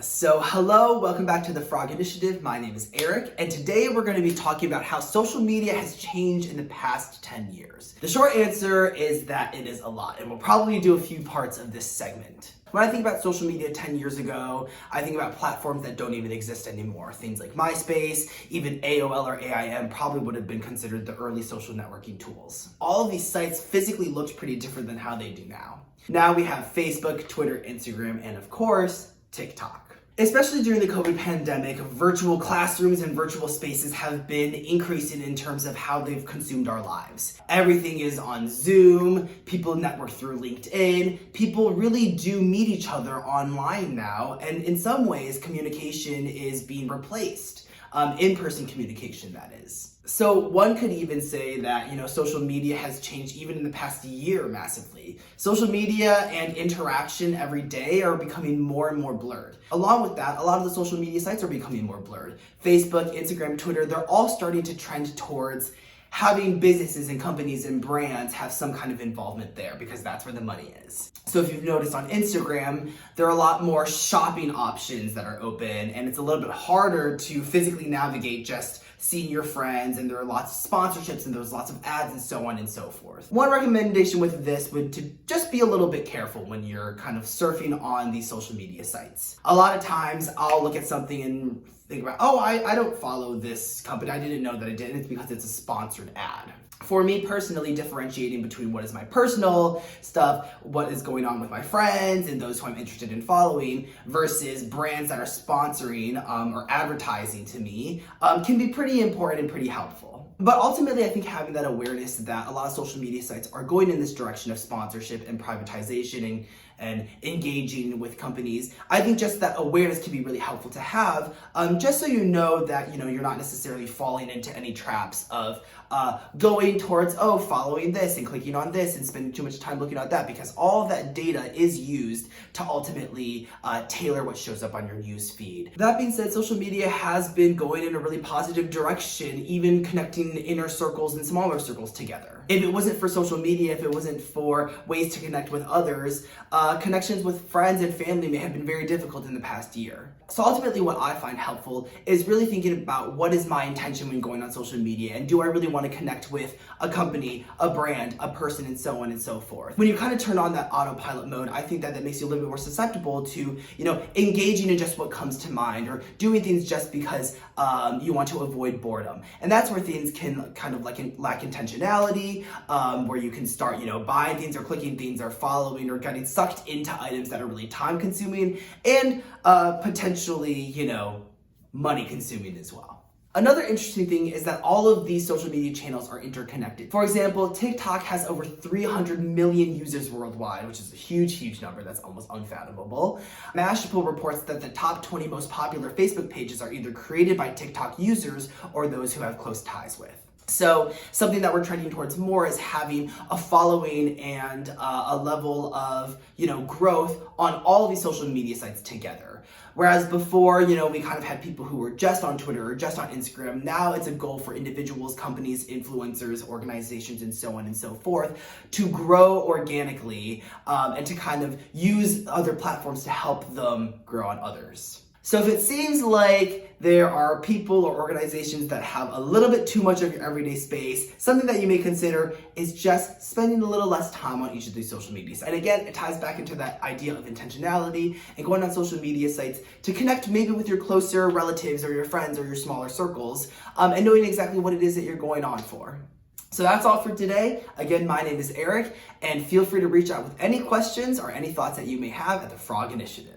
So hello, welcome back to the Frog Initiative. My name is Eric, and today we're going to be talking about how social media has changed in the past 10 years. The short answer is that it is a lot, and we'll probably do a few parts of this segment. When I think about social media 10 years ago, I think about platforms that don't even exist anymore. Things like MySpace, even AOL or AIM probably would have been considered the early social networking tools. All of these sites physically looked pretty different than how they do now. Now we have Facebook, Twitter, Instagram, and of course, TikTok. Especially during the COVID pandemic, virtual classrooms and virtual spaces have been increasing in terms of how they've consumed our lives. Everything is on Zoom, people network through LinkedIn, people really do meet each other online now, and in some ways, communication is being replaced. In-person communication, that is. So one could even say that, social media has changed even in the past year massively. Social media and interaction every day are becoming more and more blurred. Along with that, a lot of the social media sites are becoming more blurred. Facebook, Instagram, Twitter, they're all starting to trend towards having businesses and companies and brands have some kind of involvement there because that's where the money is. So if you've noticed on Instagram, there are a lot more shopping options that are open, and it's a little bit harder to physically navigate just seeing your friends, and there are lots of sponsorships and there's lots of ads and so on and so forth. One recommendation with this would to just be a little bit careful when you're kind of surfing on these social media sites. A lot of times I'll look at something and think about, I don't follow this company. I didn't know that I did. It's because it's a sponsored ad. For me personally, differentiating between what is my personal stuff, what is going on with my friends and those who I'm interested in following versus brands that are sponsoring or advertising to me can be pretty important and pretty helpful. But ultimately, I think having that awareness that a lot of social media sites are going in this direction of sponsorship and privatization and engaging with companies, I think just that awareness can be really helpful to have, just so you know that you're not necessarily falling into any traps of going towards, following this and clicking on this and spending too much time looking at that, because all of that data is used to ultimately tailor what shows up on your news feed. That being said, social media has been going in a really positive direction, even connecting inner circles and smaller circles together. If it wasn't for social media, if it wasn't for ways to connect with others, connections with friends and family may have been very difficult in the past year. So ultimately what I find helpful is really thinking about what is my intention when going on social media, and do I really want to connect with a company, a brand, a person, and so on and so forth. When you kind of turn on that autopilot mode, I think that makes you a little bit more susceptible to, engaging in just what comes to mind or doing things just because you want to avoid boredom. And that's where things can kind of lack intentionality, where you can start, buying things or clicking things or following or getting sucked into items that are really time consuming and potentially, money consuming as well. Another interesting thing is that all of these social media channels are interconnected. For example, TikTok has over 300 million users worldwide, which is a huge, huge number that's almost unfathomable. Mashable reports that the top 20 most popular Facebook pages are either created by TikTok users or those who have close ties with. So something that we're trending towards more is having a following and a level of, growth on all of these social media sites together. Whereas before, we kind of had people who were just on Twitter or just on Instagram. Now it's a goal for individuals, companies, influencers, organizations, and so on and so forth to grow organically and to kind of use other platforms to help them grow on others. So if it seems like there are people or organizations that have a little bit too much of your everyday space, something that you may consider is just spending a little less time on each of these social media sites. And again, it ties back into that idea of intentionality and going on social media sites to connect maybe with your closer relatives or your friends or your smaller circles, and knowing exactly what it is that you're going on for. So that's all for today. Again, my name is Eric, and feel free to reach out with any questions or any thoughts that you may have at the Frog Initiative.